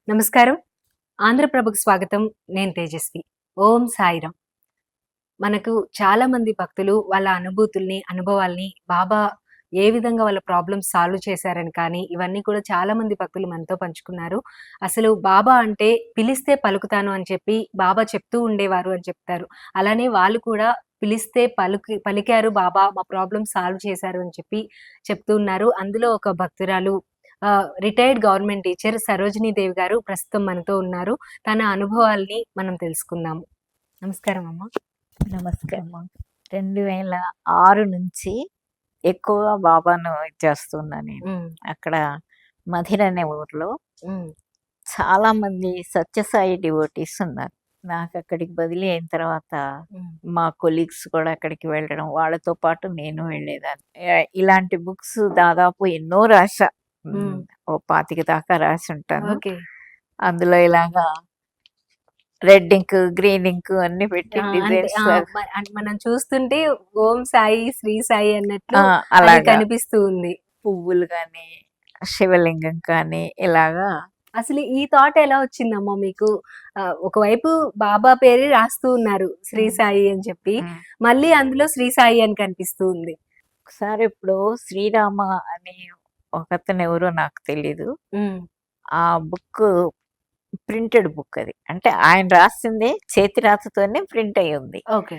నమస్కారం. ఆంధ్రప్రభకు స్వాగతం. నేను తేజస్వి. ఓం సాయిరాం. మనకు చాలా మంది భక్తులు వాళ్ళ అనుభూతుల్ని, అనుభవాల్ని బాబా ఏ విధంగా వాళ్ళ ప్రాబ్లమ్స్ సాల్వ్ చేశారని కానీ, ఇవన్నీ కూడా చాలా మంది భక్తులు మనతో పంచుకున్నారు. అసలు బాబా అంటే పిలిస్తే పలుకుతాను అని చెప్పి బాబా చెప్తూ ఉండేవారు అని చెప్తారు. అలానే వాళ్ళు కూడా పిలిస్తే పలికారు బాబా మా ప్రాబ్లమ్ సాల్వ్ చేశారు అని చెప్పి చెప్తూ ఉన్నారు. అందులో ఒక భక్తురాలు రిటైర్డ్ గవర్నమెంట్ టీచర్ సరోజినీ దేవి గారు ప్రస్తుతం మనతో ఉన్నారు. తన అనుభవాల్ని మనం తెలుసుకుందాము. నమస్కారం అమ్మ. నమస్కారం. 2006 నుంచి ఎక్కువగా బాబాను ఇది చేస్తున్నా నేను. హ్మ్. అక్కడ మధిర అనే ఊర్లో హ్మ్. చాలా మంది సత్యసాయి డివోటీస్ ఉన్నారు. నాకు అక్కడికి బదిలీ అయిన తర్వాత హ్మ్. మా కొలీగ్స్ కూడా అక్కడికి వెళ్ళడం, వాళ్ళతో పాటు నేను వెళ్ళేదాన్ని. ఇలాంటి బుక్స్ దాదాపు ఎన్నో రాసా. హ్మ్. ఓ 25 దాకా రాసి ఉంటాను. ఓకే. అందులో ఇలాగా రెడ్ ఇంక్, గ్రీన్ ఇంక్ అన్ని పెట్టి అంటే డిజైన్స్ మనం చూస్తుంటే ఓం సాయి, శ్రీ సాయి అన్నట్లు అది అలాగా కనిపిస్తూ ఉంది. పువ్వులు కానీ, శివలింగం కానీ ఇలాగా అసలు ఈ థాట్ ఎలా వచ్చిందమ్మా మీకు? ఒకవైపు బాబా పేరే రాస్తూ ఉన్నారు శ్రీ హ్మ్. సాయి అని చెప్పి. హ్మ్. మళ్ళీ అందులో శ్రీ సాయి అని కనిపిస్తూ ఉంది. ఒకసారి ఇప్పుడు శ్రీరామ అని ఒకతను ఎవరో నాకు తెలీదు. హ్మ్. ఆ బుక్ ప్రింటెడ్ బుక్ అది. అంటే ఆయన రాసిందే చేతి రాతతోనే ప్రింట్ అయ్యి ఉంది. ఓకే.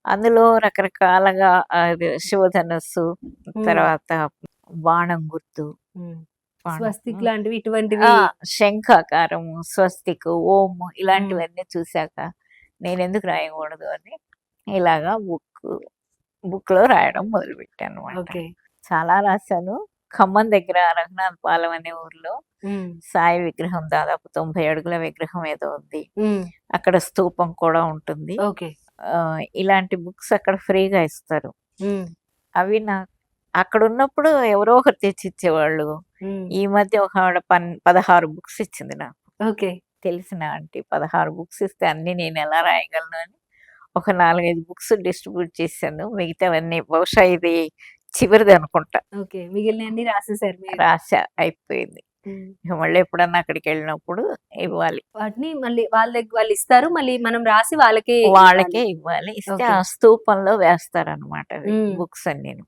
అందులో రకరకాలుగా అది శివధనస్సు, హ్మ్. తర్వాత బాణం గుర్తు, హ్మ్. బాణం స్వస్తిక్ లాంటివి ఇటువంటివి. శంఖాకారము, స్వస్తిక్, ఓం హ్మ్. ఇలాంటివన్నీ చూశాక నేనెందుకు రాయకూడదు అని ఇలాగా బుక్‌లో రాయడం మొదలుపెట్టానన్నమాట. ఓకే. చాలా రాశాను. ఖమ్మం దగ్గర రఘునాథ్ పాలెం అనే ఊర్లో హ్మ్. సాయి విగ్రహం దాదాపు 90 అడుగుల విగ్రహం ఏదో ఉంది. హ్మ్. అక్కడ స్తూపం కూడా ఉంటుంది. ఓకే. ఇలాంటి బుక్స్ అక్కడ ఫ్రీగా ఇస్తారు. హ్మ్. అవి అక్కడున్నప్పుడు ఎవరో ఒకరు తెచ్చిచ్చేవాళ్ళు. హ్మ్. ఈ మధ్య ఒక ఆవిడ 16 బుక్స్ ఇచ్చింది నాకు. ఓకే. తెలిసిన ఆంటీ 16 బుక్స్ ఇస్తే అన్నీ నేనెలా రాయగలను అని ఒక 4, 5 బుక్స్ డిస్ట్రిబ్యూట్ చేశాను. మిగతావన్నీ బహుశా ఇది చివరిదనుకుంటా. ఓకే. మిగిలినయన్నీ రాసేసారు మీరు. రాసా అయిపోయింది. హ్మ్. ఇక మళ్ళీ ఎప్పుడన్నా అక్కడికెళ్ళినప్పుడు ఇవ్వాలి. వాటిని మళ్ళీ వాళ్ళిస్తారు. మళ్ళీ మనం రాసి వాళ్ళకే వాళ్ళకే ఇవ్వాలి. ఇవ్వాలి. ఇస్తే ఓకే. ఆ స్తూపంలో వేస్తారనమాట అవి హ్మ్. బుక్స్ అన్నీను.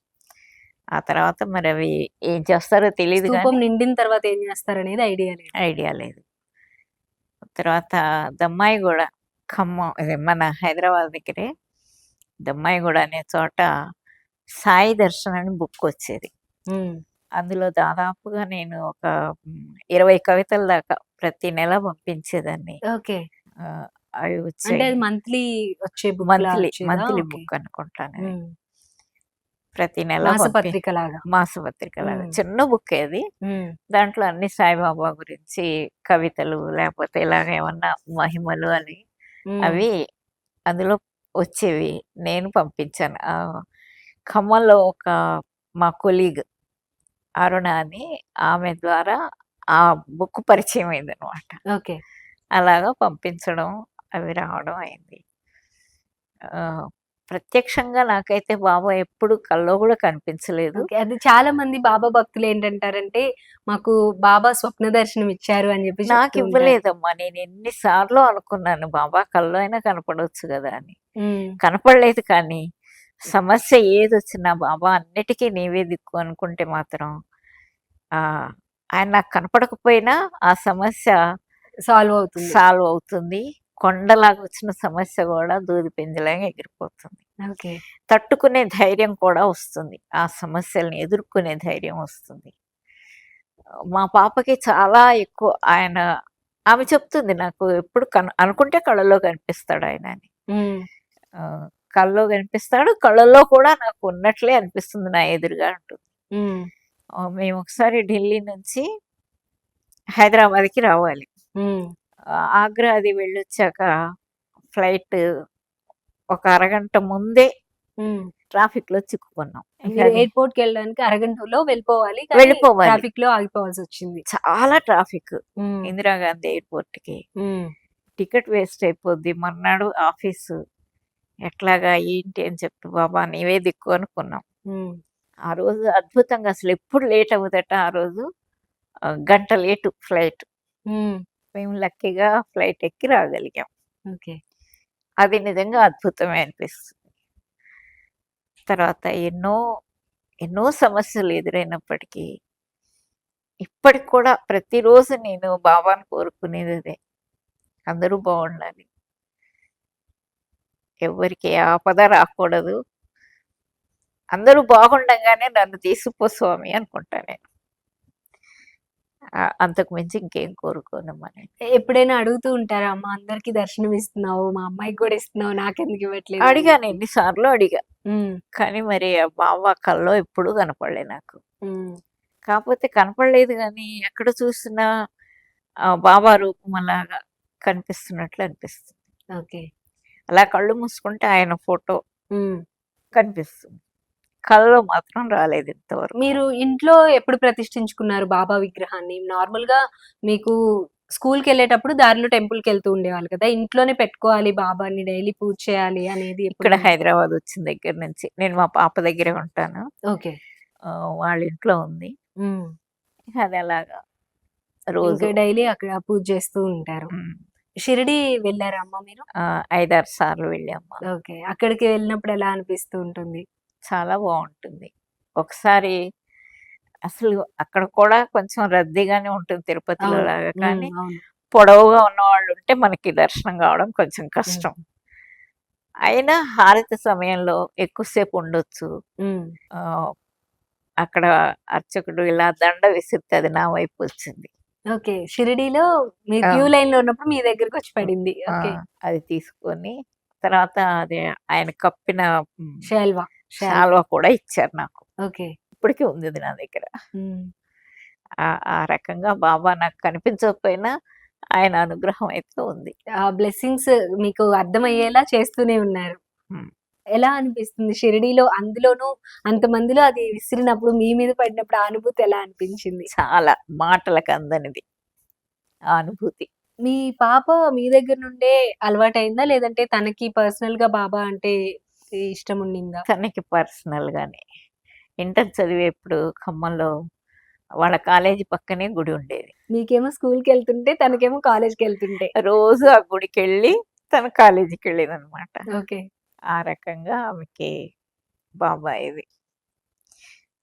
ఆ తర్వాత మరి అవి ఏం చేస్తారో తెలీదు స్తూపం గానీ నిండిన తర్వాత ఏం చేస్తారనేది ఐడియా లేదు. ఐడియా లేదు. తర్వాత దమ్మాయిగూడ ఖమ్మం అదే మన హైదరాబాద్ దగ్గరే దమ్మాయిగూడ అనే చోట సాయి దర్శన్ అని బుక్ వచ్చేది. హ్మ్. అందులో దాదాపుగా నేను ఒక 20 కవితల దాకా ప్రతి నెల పంపించేదాన్ని. ఓకే. ఆహ్, అవి అంటే వచ్చాయి. అది మంత్లీ వచ్చే బుక్‌లా వచ్చేదా? Monthly okay. బుక్ అనుకుంటానది. హ్మ్. ప్రతి నెల మాసపత్రికలాగా. మాసపత్రికలాగా హ్మ్. చిన్న బుక్కే అది. హ్మ్. దాంట్లో అన్ని సాయిబాబా గురించి కవితలు లేకపోతే ఇలాగ ఏమన్నా మహిమలు అని హ్మ్. అవి అందులో వచ్చేవి. నేను పంపించాను. ఖమ్మంలో ఒక మా కొలీగ్ అరుణ అని ఆమె ద్వారా ఆ బుక్ పరిచయం అయిందనమాట. ఓకే. అలాగా పంపించడం, అవి రావడం అయింది. ఆహ్, ప్రత్యక్షంగా నాకైతే బాబా ఎప్పుడు కల్లో గూడా కనిపించలేదు. ఓకే. అది చాలా మంది బాబా భక్తులేంటంటారంటే, మాకు బాబా స్వప్న దర్శనం ఇచ్చారు అని చెప్పి చెప్తూ ఉంటారు. నాకివ్వలేదమ్మా. నేను ఎన్ని సార్లో అనుకున్నాను బాబా కల్లో అయినా కనపడొచ్చు గదా అని. హ్మ్. కనపడలేదు కానీ, సమస్య ఏదొచ్చినా బాబా అన్నిటికీ నీవే దిక్కు అనుకుంటే మాత్రం ఆహ్, ఆయన నాకు కనపడకపోయినా ఆ సమస్య సాల్వ్ అవుతుంది. సాల్వ్ అవుతుంది. కొండలాగా వచ్చిన సమస్య గూడా దూది పింజలాగా ఎగిరిపోతుంది. ఓకే. తట్టుకునే ధైర్యం కూడా వస్తుంది. ఆ సమస్యల్ని ఎదుర్కొనే ధైర్యం వస్తుంది. మా పాపకి చాలా ఎక్కువ ఆయన ఆమె చెప్తుంది నాకు ఎప్పుడు అనుకుంటే కళ్ళలో కనిపిస్తాడాయన అని. హ్మ్. ఆహ్, కల్లో కనిపిస్తాడు. కళ్ళల్లో కూడా నాకు ఉన్నట్లే అనిపిస్తుంది నా ఎదురుగా అంటుంది. హ్మ్. మేము ఒకసారి ఢిల్లీ నుంచి హైదరాబాద్‌కి రావాలి. హ్మ్. ఆగ్రా అది వెళ్ళొచ్చాక ఫ్లైట్ ఒక అరగంట ముందే హ్మ్. ట్రాఫిక్‌లో చిక్కుకున్నాం. ఇక మీరు అది ఎయిర్‌పోర్ట్‌కెళ్ళడానికి అరగంటలో వెళ్ళిపోవాలి. కానీ వెళ్ళిపోవాలి. ట్రాఫిక్‌లో ఆగిపోవాల్సొచ్చింది. చాలా ట్రాఫిక్ హ్మ్. ఇందిరాగాంధీ ఎయిర్‌పోర్ట్‌కి. హ్మ్. టికెట్ వేస్ట్ అయిపోద్ది. మర్నాడు ఆఫీసు. ఎట్లాగా ఏంటి అని చెప్పి బాబా నీవే దిక్కు అనుకున్నాం. హ్మ్. ఆ రోజు అద్భుతంగా అసలెప్పుడు లేట్ అవ్వదట ఆ రోజు. గంట లేటు ఫ్లైట్. హ్మ్. మేము లక్కీగా ఫ్లైట్ ఎక్కి రాగలిగాం. ఓకే. అది నిజంగా అద్భుతమే అనిపిస్తుంది. తర్వాత ఎన్నో, ఎన్నో సమస్యలు ఎదురైనప్పటికీ, ఇప్పటికి కూడా ప్రతిరోజు నేను బాబాని కోరుకునేది అదే. అందరూ బాగుండాలి. ఎవ్వరికి ఏ ఆపద రాకూడదు. అందరూ బాగుండంగానే నన్ను తీసుకుపో స్వామి అనుకుంటా నేను. అంతకు మించి ఇంకేం కోరుకోనమ్మా నేను. ఎప్పుడైనా అడుగుతూ ఉంటారా? అమ్మ అందరికి దర్శనం ఇస్తున్నావు, మా అమ్మాయికి కూడా ఇస్తున్నావు, నాకెందుకు ఇవ్వట్లేదు అని అడిగాను, చెప్పి? ఎన్ని సార్లు అడిగా. హ్మ్. కానీ మరి ఆ బాబా కల్లో ఎప్పుడూ కనపడలే నాకు. హ్మ్. కాకపోతే కనపడలేదు గానీ, ఎక్కడ చూసినా బాబా రూపం అలాగా కనిపిస్తున్నట్లు అనిపిస్తుంది. ఓకే. అలా కళ్ళు మూసుకుంటే ఆయన ఫోటో హ్మ్. కనిపిస్తుంది. కలలో మాత్రం రాలేదు ఇంతవరకు. మీరు ఇంట్లో ఎప్పుడు ప్రతిష్ఠించుకున్నారు బాబా విగ్రహాన్ని? నార్మల్‌గా మీకు స్కూల్‌కెళ్ళేటప్పుడు దారిలో టెంపుల్‌కెళ్తూ ఉండేవాళ్ళు కదా! ఇంట్లోనే పెట్టుకోవాలి బాబాని, డైలీ పూజ చేయాలి అనేది ఇక్కడ ఎప్పుడు? హైదరాబాద్ వచ్చిన దగ్గర నుంచి నేను మా పాప దగ్గరే ఉంటాను. ఓకే. వాళ్ళ ఇంట్లో ఉంది. హ్మ్. ఇక అది అలాగా రోజు. ఇంకా డైలీ అక్కడ పూజ చేస్తూ ఉంటారు. హ్మ్. షిరిడీ వెళ్లారా అమ్మ మీరు? 5, 6 సార్లు వెళ్ళామ్మా. ఓకే. అక్కడికి వెళ్ళినప్పుడు ఎలా అనిపిస్తూ ఉంటుంది? చాలా బావుంటుంది. ఒకసారి అసలు అక్కడ కూడా కొంచెం రద్దీగానే ఉంటుంది తిరుపతిలో అవును. లాగా. హ్మ్. కానీ అవును. పొడవుగా ఉన్నవాళ్ళుంటే మనకి దర్శనం కావడం కొంచెం హ్మ్. కష్టం. అయినా హారతి సమయంలో ఎక్కువసేపు ఉండొచ్చు. హ్మ్. ఆహ్, అక్కడ అర్చకుడు ఇలా దండ విసిరితే అది నా వైపు వచ్చింది. ఓకే. షిరిడీలో మీరు ఆ! క్యూ లైన్‌లో ఉన్నప్పుడు మీ దగ్గరకొచ్చి హ్మ్. పడింది. ఆ! ఓకే. అది తీసుకొని తర్వాత అది ఆయన కప్పిన శాల్వా. శాల్వా. శాలువా కూడా ఇచ్చారు నాకు. ఓకే. ఇప్పటికి ఉంది అది నా దగ్గర. హ్మ్. ఆ రకంగా బాబా నాకు కనిపించకపోయినా ఆయన అనుగ్రహం అయితే ఉంది. ఆ బ్లెస్సింగ్స్ మీకు అర్థమయ్యేలా చేస్తూనే ఉన్నారు. హ్మ్. ఎలా అనిపిస్తుంది షిరిడీలో అందులోనూ అంతమందిలో అది విసిరినప్పుడు మీ మీద పడినప్పుడు ఆ అనుభూతి ఎలా అనిపించింది? చాలా మాటలకు అందనిది ఆ అనుభూతి. మీ పాప మీ దగ్గర నుండే అలవాటయిందా? లేదంటే తనకి పర్సనల్‌గా బాబా అంటే ఇష్టం ఉండిందా? తనకి పర్సనల్‌గానే. ఇంటర్ చదివేప్పుడు ఖమ్మంలో వాళ్ళ కాలేజీ పక్కనే గుడి ఉండేది. మీకేమో స్కూల్‌కెళ్తుంటే, తనకేమో కాలేజ్‌కెళ్తుంటే. రోజు ఆ గుడికెళ్ళి తను కాలేజీకెళ్ళేదనమాట. ఓకే. ఆ రకంగా ఆమెకి బాబా ఇది.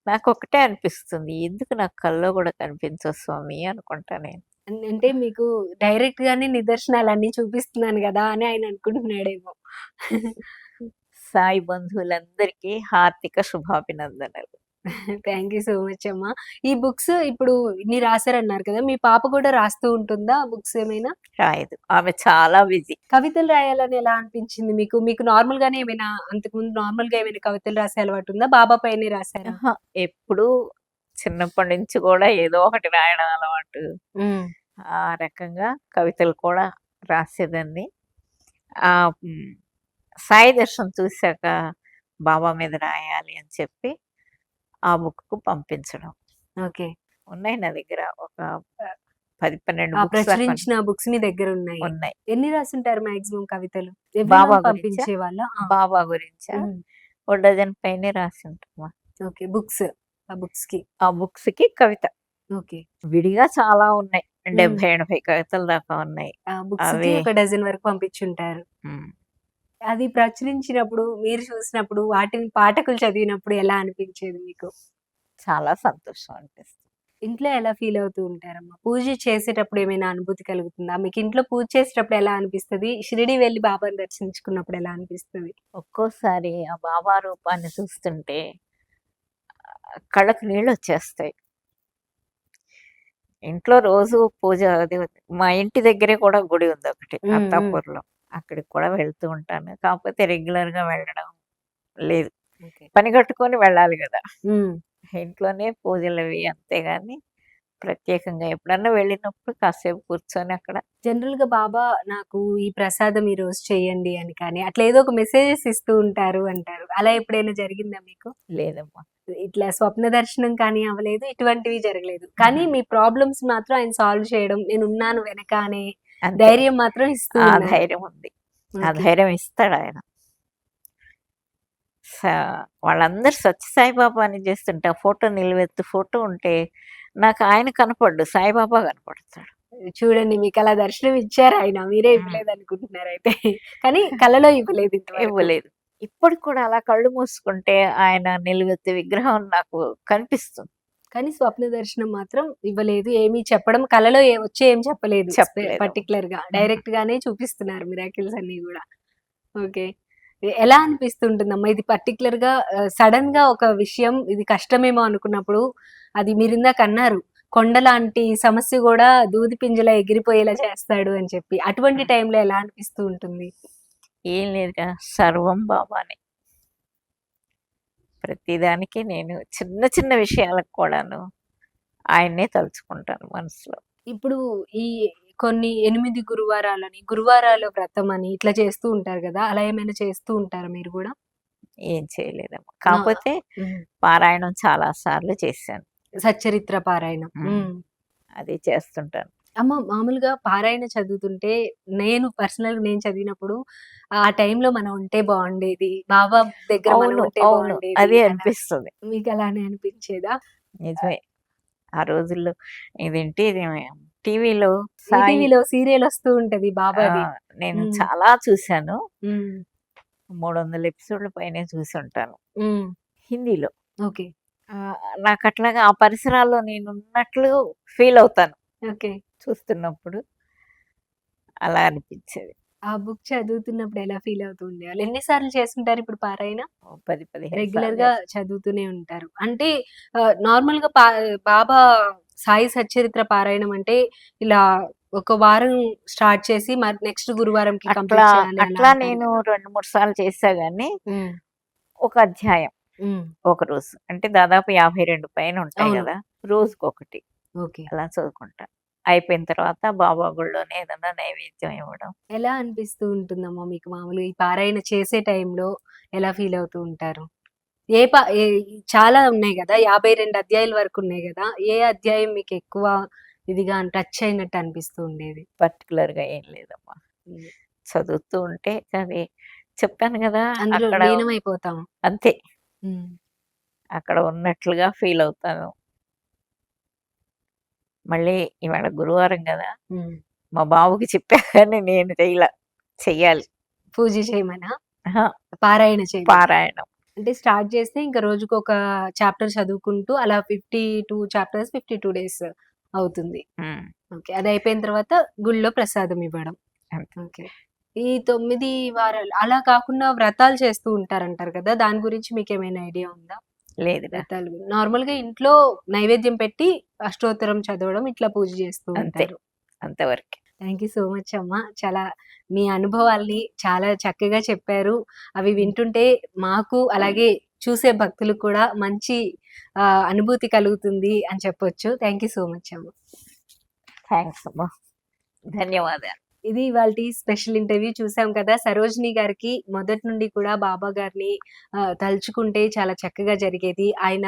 నాకొకటే అనిపిస్తుంది. ఎందుకు నాకు కల్లో గూడా కనిపించవు స్వామి అనుకుంటా నేను. అంటే మీకు డైరెక్ట్‌గానే నిదర్శనాలన్నీ చూపిస్తున్నాను గదా! అని ఆయన అనుకుంటున్నాడేమో. సాయి బంధువులందరికీ హార్దిక శుభాభినందనలు. థాంక్ యూ సో మచ్ అమ్మా. ఈ బుక్స్ ఇప్పుడు ఇన్ని రాసారన్నారు కదా! మీ పాప కూడా రాస్తూ ఉంటుందా బుక్స్ ఏమైనా? రాయదు. ఆమె చాలా బిజీ. కవితలు రాయాలని ఎలా అనిపించింది మీకు? మీకు నార్మల్‌గానే ఏమైనా అంతకుముందు నార్మల్‌గా ఏమైనా కవితలు రాసే అలవాటుందా? బాబా పైనే రాసారా? అహా! ఎప్పుడూ చిన్నప్పటి నుంచి గూడా ఏదో ఒకటి రాయడం అలవాటు. హ్మ్. ఆ రకంగా కవితలు కూడా రాసేదాన్ని. ఆహ్, హ్మ్. సాయి దర్శన్ చూసాక బాబా మీద రాయాలి అని చెప్పి ఆ బుక్‌కు పంపించడం. ఓకే. ఉన్నాయి నా దగ్గర ఒక 10, 12 ఆ బుక్స్ దాకా ప్రచురించిన బుక్స్ మీ దగ్గరున్నాయి. ఉన్నాయి. ఎన్ని రాసుంటారు మాక్సిమం కవితలు? ఎవ్రీ బాబా మంత్ గురించా? పంపించేవాళ్ళా? ఆ! బాబా గురించా? హ్మ్. ఓ డజన్ పైనే రాసుంటామా. ఓకే. బుక్స్. ఆ బుక్స్‌కి. ఆ బుక్స్‌కి కవిత. ఓకే. విడిగా చాలా ఉన్నాయి. హ్మ్. 70, 80 కవితల దాకా ఉన్నాయి. ఆ బుక్స్‌కి అవి ఒక డజన్ వరకు పంపించుంటారు. హ్మ్. అది ప్రచురించినప్పుడు, మీరు చూసినప్పుడు, వాటిని పాఠకులు చదివినప్పుడు ఎలా అనిపించేది మీకు? చాలా సంతోషం అనిపిస్తుంది. ఇంట్లో ఎలా ఫీల్ అవుతూ ఉంటారమ్మా? పూజ చేసేటప్పుడు ఏమైనా అనుభూతి కలుగుతుందా? మీకు ఇంట్లో పూజ చేసేటప్పుడు ఎలా అనిపిస్తది? షిరిడీ వెళ్లి బాబాని దర్శించుకున్నప్పుడు ఎలా అనిపిస్తది? ఒక్కోసారి ఆ బాబా రూపాన్ని చూస్తుంటే కళ్ళకు నీళ్ళొచ్చేస్తాయి. ఇంట్లో రోజు పూజ అది మా ఇంటి దగ్గరే కూడా గుడి ఉందొకటి హ్మ్. హ్మ్. అత్తాపూర్‌లో. అక్కడికి కూడా వెళ్తూ ఉంటాను. కాకపోతే రెగ్యులర్‌గా వెళ్ళడం లేదు. ఓకే. పని కట్టుకొని వెళ్ళాలి గదా! హ్మ్. ఇంట్లోనే పూజలవి అంతేగాని ప్రత్యేకంగా ఎప్పుడన్నా వెళ్ళినప్పుడు కాసేపు కూర్చొని అక్కడ జనరల్‌గా బాబా నాకు ఈ ప్రసాదం ఈరోజు చేయండి అని కానీ, అట్లా ఏదో ఒక మెసేజెస్ ఇస్తూ ఉంటారు అంటారు. అలా ఎప్పుడైనా జరిగిందా మీకు? లేదమ్మా. ఇట్లా స్వప్న దర్శనం కానీ అవ్వలేదు. ఇటువంటివి జరగలేదు. కానీ హుహు. మీ ప్రాబ్లమ్స్ మాత్రం ఆయన సాల్వ్ చేయడం, నేనున్నాను వెనక అనే అంతే. ధైర్యం మాత్రం ఇస్తూ ఆ ఉన్నారు. ధైర్యం ఉంది. ఆ ఓకే. ధైర్యం ఇస్తాడాయన. స వాళ్ళందరూ సత్యసాయిబాబాని చేస్తుంటే, ఆ ఫోటో నిలువెత్తు ఫోటో ఉంటే, నాకు ఆయన కనపడ్డు. సాయిబాబా కనపడతాడు. చూడండి మీకలా దర్శనం ఇచ్చారు ఆయన. మీరే హ్మ్. ఇవ్వలేదనుకుంటున్నారైతే. కానీ కలలో ఇవ్వలేదు ఇంతవరకు. ఇవ్వలేదు. ఇప్పటికి కూడా అలా కళ్ళు మూసుకుంటే ఆయన నిలువెత్తు విగ్రహం నాకు కనిపిస్తుంది. కానీ స్వప్న దర్శనం మాత్రం ఇవ్వలేదు. ఏమి చెప్పడం కలలో వచ్చి ఏం చెప్పలేదు. చెప్పలేదమ్మ. పర్టిక్యులర్‌గా. హుహు. డైరెక్ట్‌గానే చూపిస్తున్నారు మిరాకిల్స్ అన్నీ గూడా. ఓకే. ఎలా అనిపిస్తుంటుందమ్మా? ఇది పర్టిక్యులర్‌గా సడెన్‌గా ఒక విషయం ఇది కష్టమేమో అనుకున్నప్పుడు అది మీరిందాక అన్నారు. కొండలాంటి సమస్య గూడా దూది పింజలా ఎగిరిపోయేలా చేస్తాడు అని చెప్పి. అటువంటి హ్మ్. టైంలో ఎలా అనిపిస్తూ ఉంటుంది? ఏం లేదుగా సర్వం బాబానే. ప్రతిదానికి నేను చిన్న చిన్న విషయాలకు కూడాను ఆయన్నే తలుచుకుంటాను మనసులో. ఇప్పుడు ఈ కొన్ని 8 గురువారాలని, గురువారాల వ్రతం అని ఇట్లా చేస్తూ ఉంటారు గదా! అలా ఏమైనా చేస్తూ ఉంటారా మీరు గూడా? ఏం చేయలేదమ్మా. ఆ! కాపోతే హ్మ్. పారాయణం చాలా సార్లు చేశాను. సచ్చరిత్ర పారాయణం. హ్మ్. హ్మ్. అది చేస్తుంటాను. అమ్మ మామూలుగా పారాయణ చదువుతుంటే నేను పర్సనల్‌గా నేను చదివినప్పుడు ఆ టైంలో మనం ఉంటే బావుండేది. బాబా దగ్గర మనం అవును. ఉంటే అవును. బావుండేది అదే అలా. అనిపిస్తది. మీకలానే అనిపించేదా? నిజమే. ఆ రోజుల్లో ఇదేంటి టీవీలో సాయి ఈటీవీలో సీరియల్ వస్తూ ఉంటది ఆ! బాబాది. నేను హ్మ్. చాలా చూసాను. హ్మ్. 300 ఎపిసోడ్‌ల పైనే చూసుంటాను. హ్మ్. హిందీలో. ఓకే. నాకట్లాగా ఆ పరిసరాల్లో నేనున్నట్లు ఫీల్ అవుతాను. ఓకే. చూస్తున్నప్పుడు. అలా అనిపించేది. ఆ బుక్ చదువుతున్నప్పుడు ఎలా ఫీల్ అవుతూ ఉండేవాళ్ళు? ఎన్ని సార్లు చేసుంటారు ఇప్పుడు పారాయణ? ఓ 10, 15 సార్లు రెగ్యులర్‌గా చదువుతూనే ఉంటారు. అంటే నార్మల్‌గా బాబా సాయి సచ్చరిత్ర పారాయణం అంటే ఇలా ఒక వారం స్టార్ట్ చేసి మరి నెక్స్ట్ గురువారంకి అట్లా కంప్లీట్ చేయాలి అలా అట్లా అంటారు నేను గదా! 2, 3 సార్లు చేశా గానీ, హ్మ్. ఒక అధ్యాయం హ్మ్. ఒకరోజు. అంటే దాదాపు 52 పైన ఉంటాయి అవును. గదా! రోజుకొకటి ఓకే. అలా చదువుకుంటా. అయిపోయిన తర్వాత బాబా గుడిలోనే ఏదన్నా నైవేద్యం ఇవ్వడం. ఎలా అనిపిస్తూ ఉంటుందమ్మా మీకు మామూలుగా ఈ పారాయణ చేసే టైంలో ఎలా ఫీల్ అవుతూ ఉంటారు? ఏ ప ఏ చాలా ఉన్నాయి గదా! 52 అధ్యాయాల వరకు ఉన్నాయి గదా! ఏ అధ్యాయం మీకెక్కువ ఇదిగా టచ్ అయినట్టు అనిపిస్తూ ఉండేది? పర్టిక్యులర్‌గా ఏం లేదమ్మా. హ్మ్. చదువుతూ ఉంటే అది చెప్పాను గదా! అందులో అక్కడ లీనమైపోతాం. అంతే. హ్మ్. అక్కడ ఉన్నట్లుగా ఫీల్ అవుతాను. మళ్ళీ ఇవాళ గురువారం గదా! హ్మ్. మా బాబుకి చెప్పా కానీ నేను చెయ్యాలి. పూజ చేయమనా? అహా! పారాయణ చేయమని. పారాయణం. అంటే స్టార్ట్ చేస్తే ఇంక రోజుకొక చాప్టర్ చదువుకుంటూ అలా 52 చాప్టర్స్ 52 డేస్ అవుతుంది. హ్మ్. ఓకే. అదయిపోయిన తర్వాత గుళ్ళో ప్రసాదం ఇవ్వడం. అంతే. ఓకే. ఈ 9 వారాలు అలా కాకుండా వ్రతాలు చేస్తూ ఉంటారంటారు కదా! దాని గురించి మీకేమైనా ఐడియా ఉందా? లేదురా. వ్రతాలు నార్మల్‌గా ఇంట్లో నైవేద్యం పెట్టి అష్టోత్తరం చదవడం ఇట్లా పూజ చేస్తూ అంతే. ఉంటారు. అంతవరకే. థ్యాంక్ యూ సో మచ్ అమ్మ. చాలా మీ అనుభవాల్ని చాలా చక్కగా చెప్పారు. అవి హ్మ్. వింటుంటే మాకు అలాగే చూసే భక్తులకు కూడా మంచి అనుభూతి కలుగుతుంది అని చెప్పొచ్చు. థ్యాంక్ యూ సో మచ్ అమ్మ. థాంక్స్ అమ్మా. ధన్యవాదాలు. ఇది ఇవాల్టి స్పెషల్ ఇంటర్వ్యూ చూసాం కదా! సరోజిని గారికి మొదటి నుండి కూడా బాబా గారిని తలుచుకుంటే చాలా చక్కగా జరిగేది. ఆయన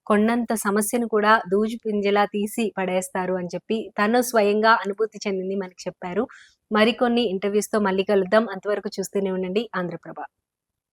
కొండంత సమస్యను కూడా దూజు పింజలా తీసి పడేస్తారు అని చెప్పి తను స్వయంగా అనుభూతి చెందింది మనకి చెప్పారు. మరికొన్ని ఇంటర్వ్యూస్‌తో మళ్ళీ కలుద్దాం. అంతవరకు చూస్తూనే ఉండండి ఆంధ్రప్రభ.